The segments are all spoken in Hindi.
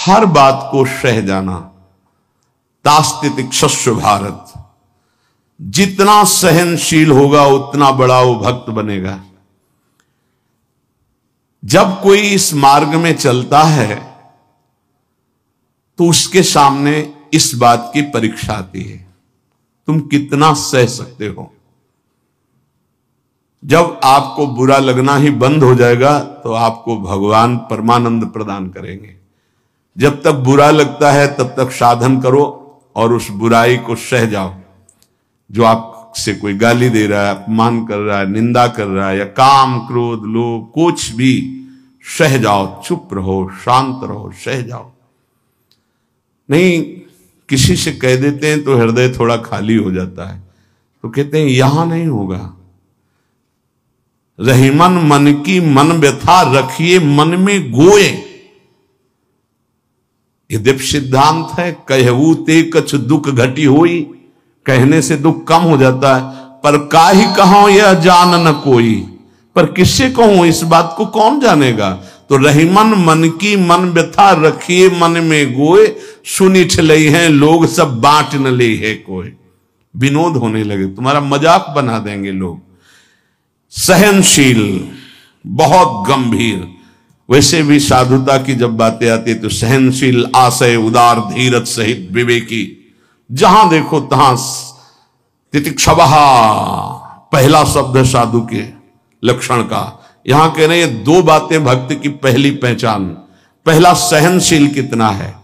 हर बात को सह जाना। तास्तितिक्षस्व भारत, जितना सहनशील होगा उतना बड़ा वो भक्त बनेगा। जब कोई इस मार्ग में चलता है तो उसके सामने इस बात की परीक्षा आती है, तुम कितना सह सकते हो। जब आपको बुरा लगना ही बंद हो जाएगा तो आपको भगवान परमानंद प्रदान करेंगे। जब तक बुरा लगता है तब तक साधन करो और उस बुराई को सह जाओ। जो आपसे कोई गाली दे रहा है, अपमान कर रहा है, निंदा कर रहा है, या काम क्रोध लोभ कुछ भी, सह जाओ, चुप रहो, शांत रहो, सह जाओ। नहीं, किसी से कह देते हैं तो हृदय थोड़ा खाली हो जाता है, तो कहते हैं यहां नहीं होगा। रहीमन मन की मन व्यथा रखिए मन में गोए, ये दिव्य सिद्धांत है। कहू ते कछ दुख घटी होई, कहने से दुख कम हो जाता है। पर काहि कहो यह जान न कोई, पर किससे कहूं, इस बात को कौन जानेगा। तो रहीमन मन की मन व्यथा रखिए मन में गोए, सुनी ठलई हैं लोग सब बांट न ले है कोई। विनोद होने लगे, तुम्हारा मजाक बना देंगे लोग। सहनशील, बहुत गंभीर। वैसे भी साधुता की जब बातें आती है तो सहनशील, आशय, उदार, धीरज सहित विवेकी, जहां देखो तहां तितिक्षवः पहला शब्द है साधु के लक्षण का। यहां कह रहे हैं दो बातें भक्त की पहली पहचान। पहला, सहनशील कितना है।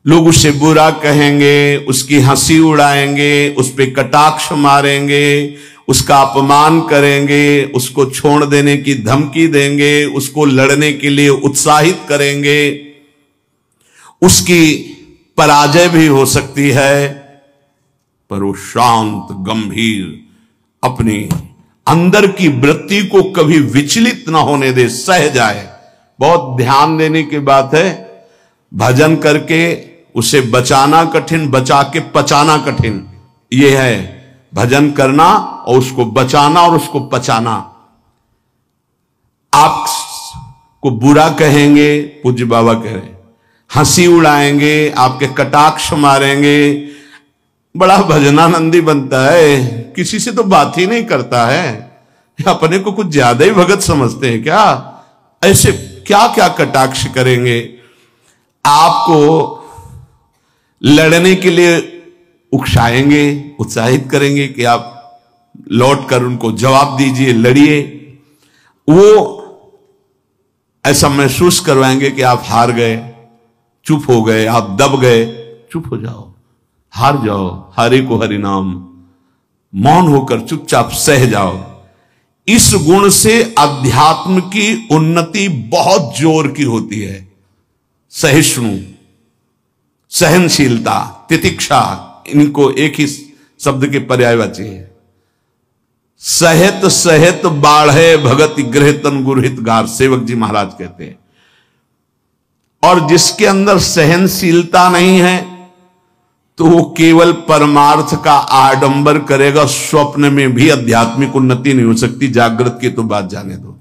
लोग उसे बुरा कहेंगे, उसकी हंसी उड़ाएंगे, उस पे कटाक्ष मारेंगे, उसका अपमान करेंगे, उसको छोड़ देने की धमकी देंगे, उसको लड़ने के लिए उत्साहित करेंगे। उसकी पराजय भी हो सकती है, पर वो शांत गंभीर, अपनी अंदर की वृत्ति को कभी विचलित ना होने दे, सह जाए। बहुत ध्यान देने की बात है। भजन करके उसे बचाना कठिन, बचा के पचाना कठिन। यह है भजन करना और उसको बचाना और उसको पचाना। आपको बुरा कहेंगे, पूज्य बाबा कह रहे, हंसी उड़ाएंगे, आपके कटाक्ष मारेंगे, बड़ा भजनानंदी बनता है, किसी से तो बात ही नहीं करता है, अपने को कुछ ज्यादा ही भगत समझते हैं क्या। ऐसे क्या क्या कटाक्ष करेंगे, आपको लड़ने के लिए उकसाएंगे, उत्साहित करेंगे कि आप लौट कर उनको जवाब दीजिए, लड़िए। वो ऐसा महसूस करवाएंगे कि आप हार गए, चुप हो गए, आप दब गए। चुप हो जाओ, हार जाओ, हरे को हरि नाम, मौन होकर चुपचाप सह जाओ। इस गुण से अध्यात्म की उन्नति बहुत जोर की होती है। सहिष्णु, सहनशीलता, तितिक्षा, इनको एक ही शब्द के पर्यायवाची है। सहित सहित बाढ़े भगत गृह तन गुरहित गार, सेवक जी महाराज कहते हैं। और जिसके अंदर सहनशीलता नहीं है तो वो केवल परमार्थ का आडंबर करेगा, स्वप्न में भी आध्यात्मिक उन्नति नहीं हो सकती। जागृत की तो बात जाने दो,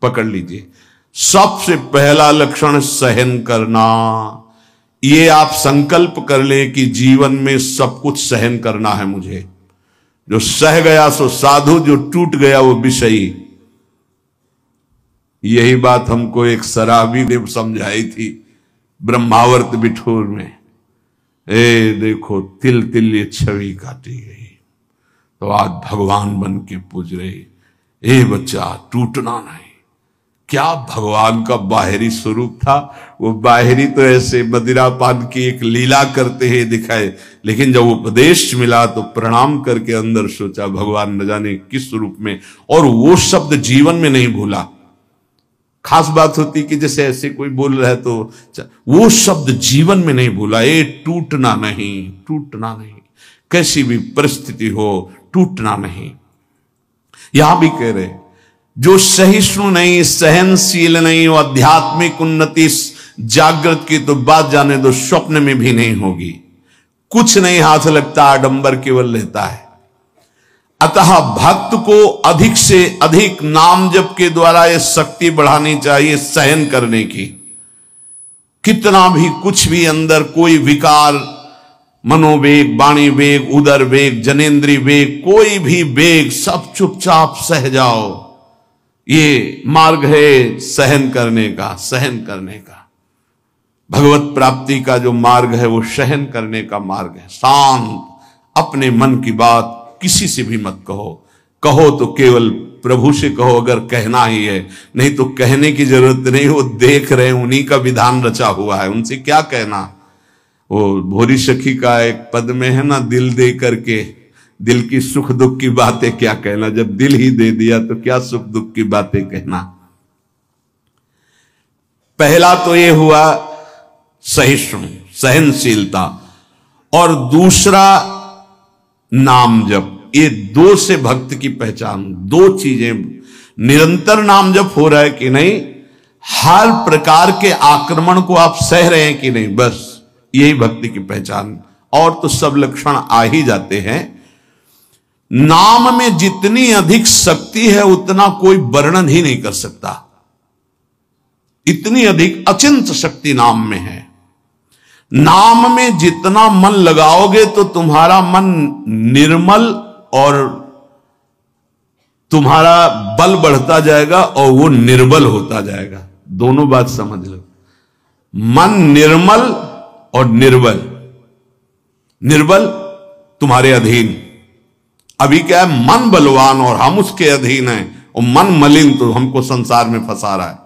पकड़ लीजिए। सबसे पहला लक्षण सहन करना। ये आप संकल्प कर ले कि जीवन में सब कुछ सहन करना है मुझे। जो सह गया सो साधु, जो टूट गया वो विषयी। यही बात हमको एक शराबी देव समझाई थी ब्रह्मावर्त बिठूर में। ए देखो, तिल तिल ये छवि काटी गई तो आज भगवान बन के पूज रही। ए बच्चा, टूटना नहीं। क्या भगवान का बाहरी स्वरूप था। वो बाहरी तो ऐसे मदिरा पान की एक लीला करते ही दिखाए, लेकिन जब उपदेश मिला तो प्रणाम करके अंदर सोचा भगवान न जाने किस स्वरूप में, और वो शब्द जीवन में नहीं भूला। खास बात होती कि जैसे ऐसे कोई बोल रहा है तो वो शब्द जीवन में नहीं भूला। ए टूटना नहीं, टूटना नहीं, कैसी भी परिस्थिति हो टूटना नहीं। यहां भी कह रहे जो सहिष्णु नहीं, सहनशील नहीं, वो आध्यात्मिक उन्नति जागृत की तो बात जाने दो, स्वप्न में भी नहीं होगी। कुछ नहीं हाथ लगता, आडंबर केवल लेता है। अतः भक्त को अधिक से अधिक नाम जप के द्वारा ये शक्ति बढ़ानी चाहिए सहन करने की। कितना भी कुछ भी अंदर कोई विकार, मनोवेग, वाणी वेग, उदर वेग, जनेन्द्रीय वेग, कोई भी वेग, सब चुपचाप सह जाओ। ये मार्ग है सहन करने का, सहन करने का। भगवत प्राप्ति का जो मार्ग है वो सहन करने का मार्ग है। शांत, अपने मन की बात किसी से भी मत कहो। कहो तो केवल प्रभु से कहो, अगर कहना ही है, नहीं तो कहने की जरूरत नहीं, वो देख रहे हैं, उन्हीं का विधान रचा हुआ है, उनसे क्या कहना। वो भोरी सखी का एक पद में है ना, दिल दे करके दिल की सुख दुख की बातें क्या कहना, जब दिल ही दे दिया तो क्या सुख दुख की बातें कहना। पहला तो ये हुआ सहिष्णु, सहनशीलता, और दूसरा नाम जप। ये दो से भक्त की पहचान, दो चीजें। निरंतर नाम जप हो रहा है कि नहीं, हर प्रकार के आक्रमण को आप सह रहे हैं कि नहीं, बस यही भक्ति की पहचान। और तो सब लक्षण आ ही जाते हैं। नाम में जितनी अधिक शक्ति है उतना कोई वर्णन ही नहीं कर सकता। इतनी अधिक अचिंत शक्ति नाम में है। नाम में जितना मन लगाओगे तो तुम्हारा मन निर्मल और तुम्हारा बल बढ़ता जाएगा और वो निर्बल होता जाएगा। दोनों बात समझ लो, मन निर्मल और निर्बल। निर्बल तुम्हारे अधीन। अभी क्या है, मन बलवान और हम उसके अधीन हैं, और मन मलिन तो हमको संसार में फंसा रहा है।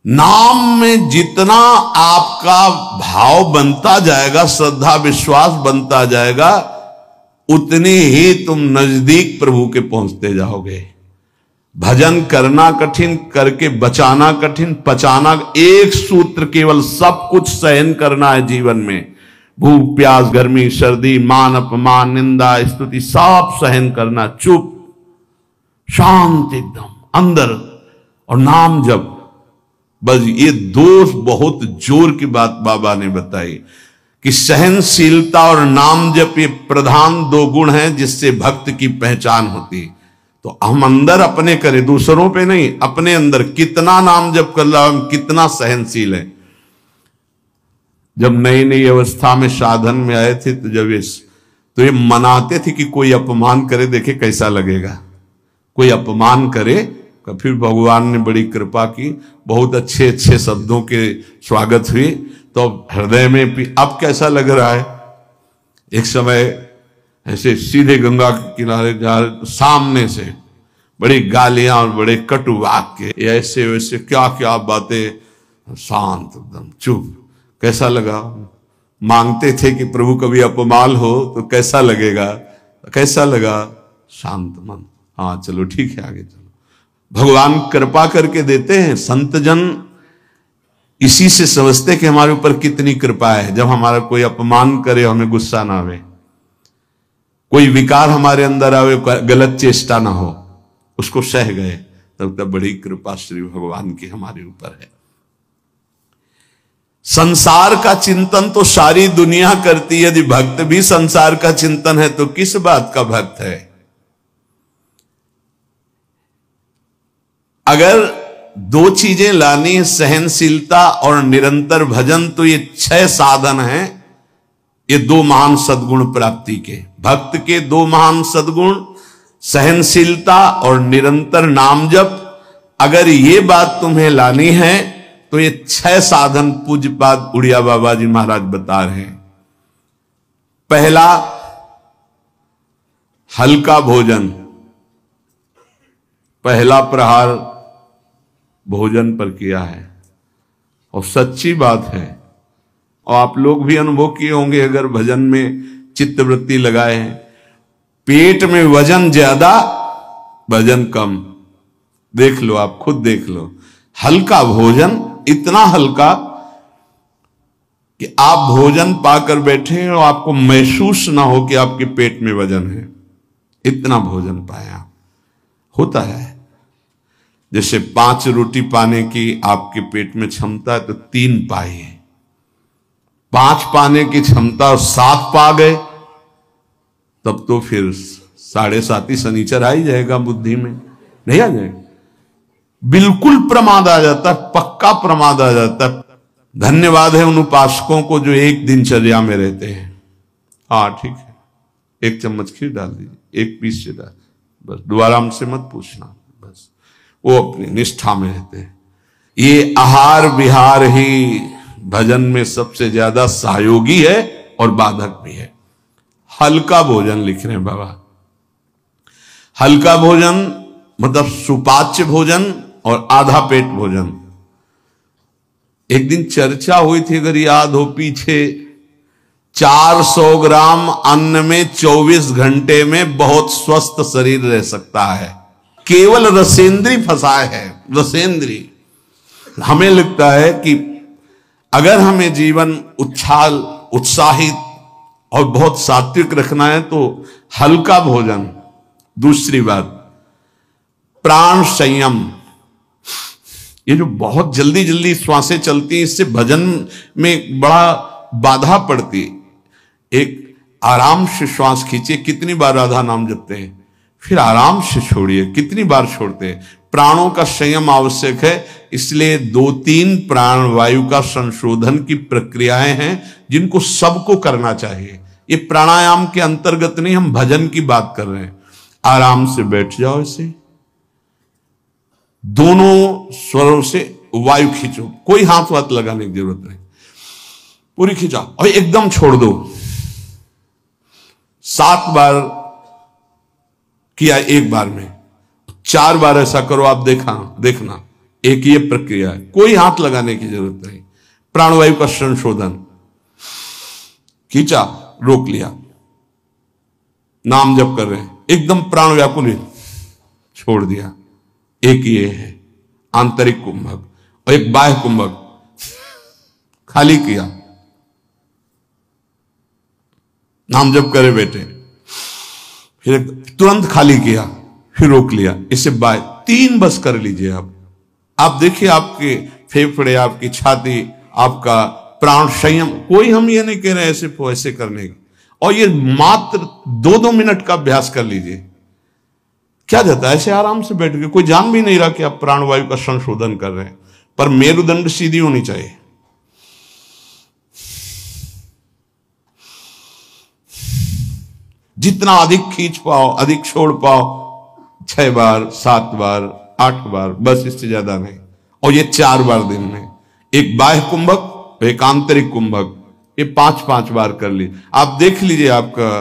नाम में जितना आपका भाव बनता जाएगा, श्रद्धा विश्वास बनता जाएगा, उतनी ही तुम नजदीक प्रभु के पहुंचते जाओगे। भजन करना कठिन, करके बचाना कठिन, पचाना एक सूत्र केवल, सब कुछ सहन करना है जीवन में। भूख प्यास गर्मी सर्दी मान अपमान निंदा स्तुति सब सहन करना, चुप शांत एकदम अंदर, और नाम जप। बस ये दो बहुत जोर की बात बाबा ने बताई कि सहनशीलता और नाम जप ये प्रधान दो गुण हैं जिससे भक्त की पहचान होती। तो हम अंदर अपने करें, दूसरों पे नहीं, अपने अंदर कितना नाम जप कर रहा, हम कितना सहनशील है। जब नई नई अवस्था में साधन में आए थे तो ये मनाते थे कि कोई अपमान करे, देखे कैसा लगेगा। कोई अपमान करे, फिर भगवान ने बड़ी कृपा की, बहुत अच्छे अच्छे शब्दों के स्वागत हुए, तो हृदय में भी अब कैसा लग रहा है। एक समय ऐसे सीधे गंगा के किनारे जा, सामने से बड़ी गालियां और बड़े कटु वाक्य, ऐसे वैसे क्या क्या बातें, शांत एकदम चुप। कैसा लगा। मांगते थे कि प्रभु कभी अपमान हो तो कैसा लगेगा, कैसा लगा, शांत मन। हाँ चलो ठीक है, आगे चलो। भगवान कृपा करके देते हैं। संत जन इसी से समझते कि हमारे ऊपर कितनी कृपा है। जब हमारा कोई अपमान करे, हमें गुस्सा ना आवे, कोई विकार हमारे अंदर आवे, गलत चेष्टा ना हो, उसको सह गए, तब बड़ी कृपा श्री भगवान की हमारे ऊपर है। संसार का चिंतन तो सारी दुनिया करती है, यदि भक्त भी संसार का चिंतन है तो किस बात का भक्त है। अगर दो चीजें लानी है, सहनशीलता और निरंतर भजन, तो ये 6 साधन हैं। ये 2 महान सद्गुण प्राप्ति के, भक्त के 2 महान सद्गुण, सहनशीलता और निरंतर नाम जप। अगर ये बात तुम्हें लानी है तो ये 6 साधन पूज्यपाद उड़िया बाबा जी महाराज बता रहे हैं। पहला, हल्का भोजन। पहला प्रहार भोजन पर किया है, और सच्ची बात है, और आप लोग भी अनुभव किए होंगे अगर भजन में चित्तवृत्ति लगाए हैं। पेट में वजन ज्यादा, भजन कम। देख लो, आप खुद देख लो। हल्का भोजन, इतना हल्का कि आप भोजन पाकर बैठे और आपको महसूस ना हो कि आपके पेट में वजन है, इतना भोजन पाया। होता है जैसे 5 रोटी पाने की आपके पेट में क्षमता है तो 3 पाइए, 5 पाने की क्षमता और 7 पा गए, तब तो फिर 7.5 शनिचर आ ही जाएगा बुद्धि में, नहीं आ जाएगा। बिल्कुल प्रमाद आ जाता है, पक्का प्रमाद आ जाता है। धन्यवाद है उन उपासकों को जो एक दिनचर्या में रहते हैं। हाँ ठीक है, 1 चम्मच खीर डाल दीजिए, 1 पीस से डाल, बस दोबारा हमसे मत पूछना, बस वो अपनी निष्ठा में रहते हैं। ये आहार विहार ही भजन में सबसे ज्यादा सहयोगी है और बाधक भी है। हल्का भोजन लिख रहे हैं बाबा, हल्का भोजन मतलब सुपाच्य भोजन और आधा पेट भोजन। एक दिन चर्चा हुई थी, अगर याद हो पीछे, 400 ग्राम अन्न में 24 घंटे में बहुत स्वस्थ शरीर रह सकता है। केवल रसेंद्री फंसाए है, रसेंद्री। हमें लगता है कि अगर हमें जीवन उछाल उत्साहित और बहुत सात्विक रखना है तो हल्का भोजन। दूसरी बात, प्राण संयम। ये जो बहुत जल्दी जल्दी श्वासें चलती हैं, इससे भजन में बड़ा बाधा पड़ती है। एक आराम से श्वास खींचिए, कितनी बार राधा नाम जपते हैं, फिर आराम से छोड़िए, कितनी बार छोड़ते हैं। प्राणों का संयम आवश्यक है, इसलिए 2-3 प्राण वायु का संशोधन की प्रक्रियाएं हैं जिनको सबको करना चाहिए। ये प्राणायाम के अंतर्गत नहीं, हम भजन की बात कर रहे हैं। आराम से बैठ जाओ, इसे दोनों स्वरों से वायु खींचो, कोई हाथ वाथ लगाने की जरूरत नहीं, पूरी खींचाओ और एकदम छोड़ दो। 7 बार किया एक बार में, 4 बार ऐसा करो, आप देखना एक ये प्रक्रिया है, कोई हाथ लगाने की जरूरत नहीं। प्राणवायु का संशोधन, खींचा, रोक लिया, नाम जप कर रहे हैं, एकदम प्राण व्याकुल, छोड़ दिया। एक ये है आंतरिक कुंभक और एक बाह्य कुंभक, खाली किया, नाम जप करे बैठे, फिर तुरंत खाली किया, फिर रोक लिया, इसे बाह्य 3 बस कर लीजिए आप देखिए आपके फेफड़े, आपकी छाती, आपका प्राण संयम। कोई हम ये नहीं कह रहे ऐसे ऐसे करने की, और ये मात्र 2-2 मिनट का अभ्यास कर लीजिए। क्या जाता है ऐसे आराम से बैठ के, कोई जान भी नहीं रहा कि आप प्राणवायु का संशोधन कर रहे हैं, पर मेरुदंड सीधी होनी चाहिए। जितना अधिक खींच पाओ, अधिक छोड़ पाओ, 6 बार, 7 बार, 8 बार, बस, इससे ज्यादा नहीं। और ये 4 बार दिन में, एक बाह्य कुंभक, एक आंतरिक कुंभक, ये 5-5 बार कर ली। आप देख लीजिए आपका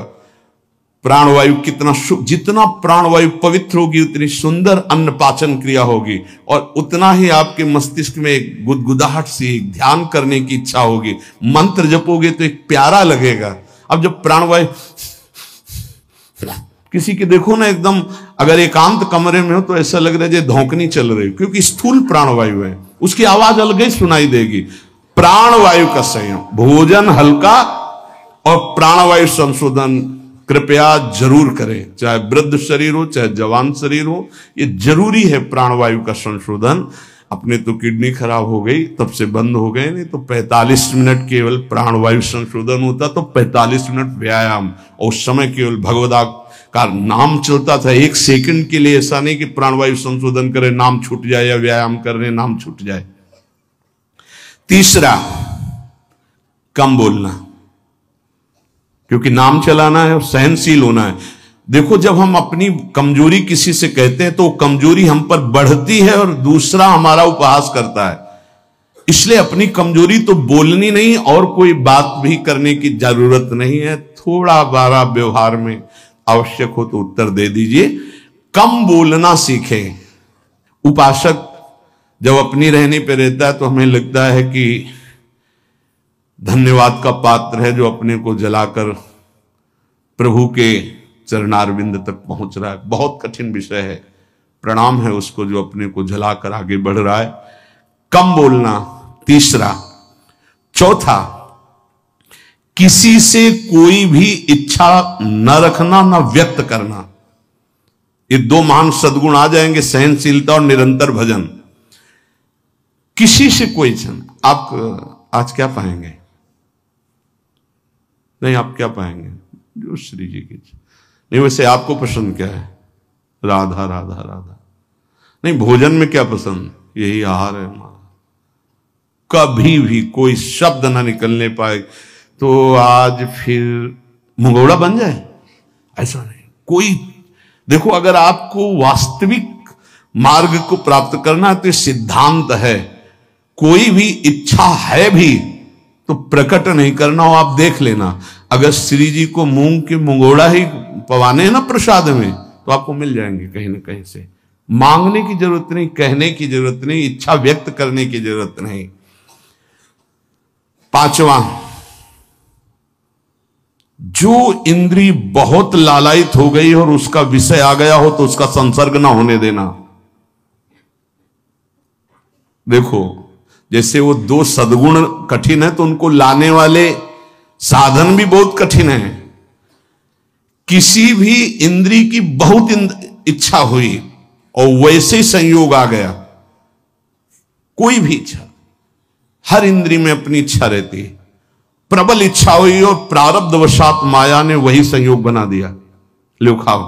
प्राणवायु कितना, जितना प्राणवायु पवित्र होगी उतनी सुंदर अन्न पाचन क्रिया होगी, और उतना ही आपके मस्तिष्क में एक गुदगुदाहट सी, ध्यान करने की इच्छा होगी। मंत्र जपोगे तो एक प्यारा लगेगा। अब जब प्राणवायु किसी के देखो ना, एकदम अगर एकांत कमरे में हो तो ऐसा लग रहा है जैसे धौंकनी चल रही, क्योंकि स्थूल प्राणवायु है, उसकी आवाज अलग ही सुनाई देगी। प्राणवायु का संयम, भोजन हल्का और प्राणवायु संशोधन कृपया जरूर करें, चाहे वृद्ध शरीर हो चाहे जवान शरीर हो, ये जरूरी है प्राणवायु का संशोधन। अपने तो किडनी खराब हो गई, तब से बंद हो गए, नहीं तो 45 मिनट केवल प्राणवायु संशोधन होता, तो 45 मिनट व्यायाम, और उस समय केवल भगवदा का नाम चलता था। 1 सेकंड के लिए ऐसा नहीं कि प्राणवायु संशोधन करे, नाम छूट जाए, या व्यायाम करने नाम छूट जाए। तीसरा, कम बोलना, क्योंकि नाम चलाना है और सहनशील होना है। देखो, जब हम अपनी कमजोरी किसी से कहते हैं तो कमजोरी हम पर बढ़ती है और दूसरा हमारा उपहास करता है। इसलिए अपनी कमजोरी तो बोलनी नहीं, और कोई बात भी करने की जरूरत नहीं है। थोड़ा बारा व्यवहार में आवश्यक हो तो उत्तर दे दीजिए। कम बोलना सीखें। उपासक जब अपनी रहनी पे रहता है तो हमें लगता है कि धन्यवाद का पात्र है, जो अपने को जलाकर प्रभु के चरणारविंद तक पहुंच रहा है। बहुत कठिन विषय है, प्रणाम है उसको जो अपने को जलाकर आगे बढ़ रहा है। कम बोलना, तीसरा। चौथा, किसी से कोई भी इच्छा न रखना, न व्यक्त करना। ये 2 महान सद्गुण आ जाएंगे, सहनशीलता और निरंतर भजन। किसी से कोई इच्छा। आप आज क्या पाएंगे? नहीं, आप क्या पाएंगे? जो श्री जी की इच्छा। नहीं, वैसे आपको पसंद क्या है? राधा राधा राधा। नहीं, भोजन में क्या पसंद, यही आहार है हमारा। कभी भी कोई शब्द ना निकलने पाए तो आज फिर मुंगौड़ा बन जाए, ऐसा नहीं। कोई देखो, अगर आपको वास्तविक मार्ग को प्राप्त करना है तो ये सिद्धांत है, कोई भी इच्छा है भी तो प्रकट नहीं करना हो। आप देख लेना, अगर श्री जी को मूंग के मुंगोड़ा ही पवाने हैं ना प्रसाद में, तो आपको मिल जाएंगे कहीं ना कहीं से। मांगने की जरूरत नहीं, कहने की जरूरत नहीं, इच्छा व्यक्त करने की जरूरत नहीं। पांचवा, जो इंद्री बहुत लालायित हो गई और उसका विषय आ गया हो तो उसका संसर्ग ना होने देना। देखो, जैसे वो दो सद्गुण कठिन है तो उनको लाने वाले साधन भी बहुत कठिन है। किसी भी इंद्री की बहुत इच्छा हुई और वैसे ही संयोग आ गया, कोई भी इच्छा, हर इंद्री में अपनी इच्छा रहती है, प्रबल इच्छा हुई और प्रारब्धवशात माया ने वही संयोग बना दिया, लो खाओ।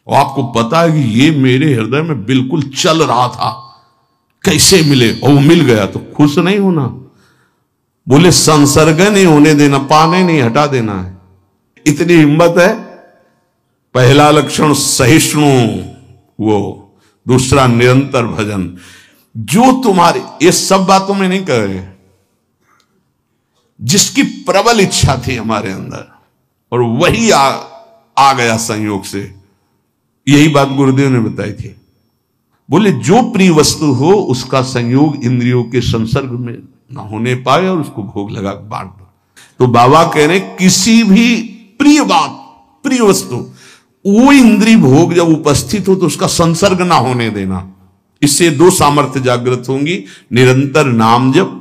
और आपको पता है कि ये मेरे हृदय में बिल्कुल चल रहा था, कैसे मिले, और वो मिल गया, तो खुश नहीं होना। बोले संसर्ग नहीं होने देना, पाने नहीं, हटा देना है। इतनी हिम्मत है। पहला लक्षण सहिष्णु, वो दूसरा निरंतर भजन। जो तुम्हारी, ये सब बातों में नहीं कह रहे, जिसकी प्रबल इच्छा थी हमारे अंदर और वही आ गया संयोग से, यही बात गुरुदेव ने बताई थी। बोले जो प्रिय वस्तु हो उसका संयोग इंद्रियों के संसर्ग में ना होने पाए और उसको भोग लगा बांट दो। तो बाबा कह रहे किसी भी प्रिय बात, प्रिय वस्तु, वो इंद्रिय भोग जब उपस्थित हो तो उसका संसर्ग ना होने देना। इससे दो सामर्थ्य जागृत होंगी, निरंतर नाम जप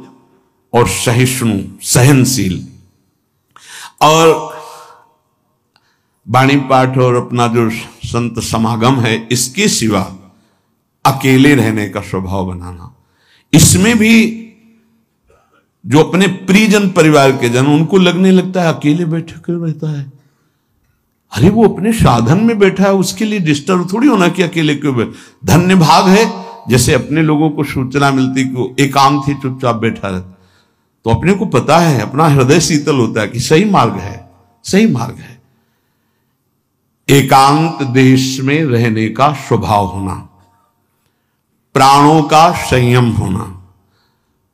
और सहिष्णु, सहनशील। और वाणी पाठ और अपना जो संत समागम है, इसके सिवा अकेले रहने का स्वभाव बनाना। इसमें भी जो अपने प्रियजन परिवार के जन, उनको लगने लगता है अकेले बैठे क्यों रहता है। अरे वो अपने साधन में बैठा है, उसके लिए डिस्टर्ब थोड़ी होना कि अकेले क्यों बैठे। धन्य भाग है, जैसे अपने लोगों को सूचना मिलती कि एकांत ही चुपचाप बैठा रहता, तो अपने को पता है, अपना हृदय शीतल होता है कि सही मार्ग है, सही मार्ग है। एकांत देश में रहने का स्वभाव होना, प्राणों का संयम होना,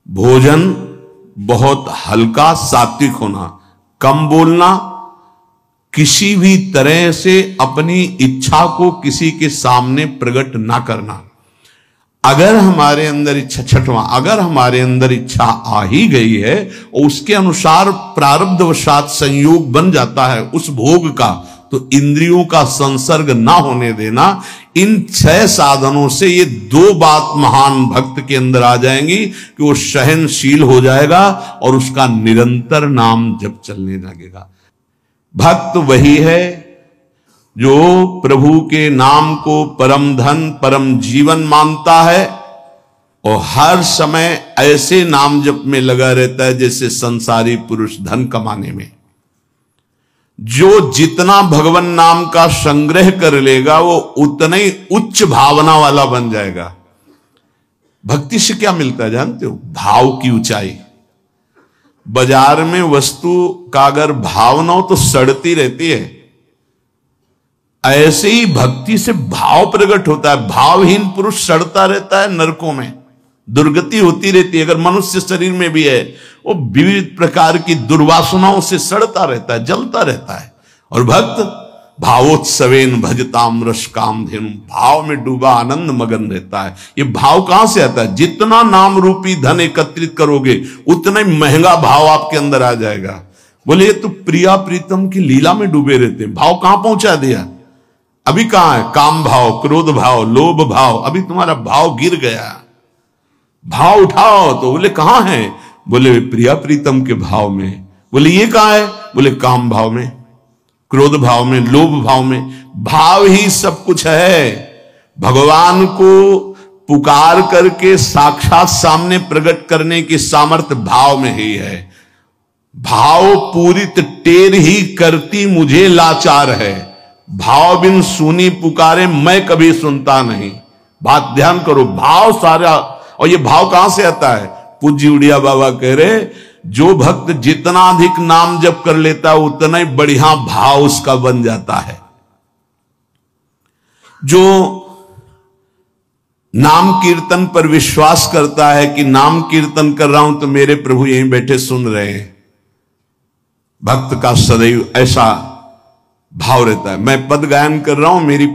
भोजन बहुत हल्का सात्विक होना, कम बोलना, किसी भी तरह से अपनी इच्छा को किसी के सामने प्रकट ना करना। अगर हमारे अंदर इच्छा, छठवां, अगर हमारे अंदर इच्छा आ ही गई है और उसके अनुसार प्रारब्धवशात संयोग बन जाता है उस भोग का, तो इंद्रियों का संसर्ग ना होने देना। इन 6 साधनों से ये 2 बात महान भक्त के अंदर आ जाएंगी कि वो सहनशील हो जाएगा और उसका निरंतर नाम जप चलने लगेगा। भक्त वही है जो प्रभु के नाम को परम धन, परम जीवन मानता है और हर समय ऐसे नाम जप में लगा रहता है जैसे संसारी पुरुष धन कमाने में। जो जितना भगवान नाम का संग्रह कर लेगा वो उतना ही उच्च भावना वाला बन जाएगा। भक्ति से क्या मिलता है जानते हो? भाव की ऊंचाई। बाजार में वस्तु का अगर भाव ना हो तो सड़ती रहती है, ऐसे ही भक्ति से भाव प्रकट होता है। भावहीन पुरुष सड़ता रहता है, नरकों में दुर्गति होती रहती है। अगर मनुष्य शरीर में भी है, वो विविध प्रकार की दुर्वासनाओं से सड़ता रहता है, जलता रहता है। और भक्त भावोत्सवेन भजताम रस काम धेनु, भाव में डूबा आनंद मगन रहता है। ये भाव कहां से आता है? जितना नाम रूपी धन एकत्रित करोगे उतना ही महंगा भाव आपके अंदर आ जाएगा। बोले ये तो प्रिया प्रीतम की लीला में डूबे रहते हैं, भाव कहां पहुंचा दिया? अभी कहां है? काम भाव, क्रोध भाव, लोभ भाव, अभी तुम्हारा भाव गिर गया। भाव उठाओ तो बोले कहां है? बोले प्रिया प्रीतम के भाव में। बोले ये कहां है? बोले काम भाव में, क्रोध भाव में, लोभ भाव में। भाव ही सब कुछ है। भगवान को पुकार करके साक्षात सामने प्रकट करने की सामर्थ्य भाव में ही है। भाव पूरित टेर ही करती मुझे लाचार है, भाव बिन सुनी पुकारे मैं कभी सुनता नहीं। बात ध्यान करो, भाव सारा। और ये भाव कहां से आता है? पूज्य उड़िया बाबा कह रहे, जो भक्त जितना अधिक नाम जप कर लेता है उतना ही बढ़िया भाव उसका बन जाता है। जो नाम कीर्तन पर विश्वास करता है कि नाम कीर्तन कर रहा हूं तो मेरे प्रभु यहीं बैठे सुन रहे हैं, भक्त का सदैव ऐसा भाव रहता है। मैं पद गायन कर रहा हूं, मेरी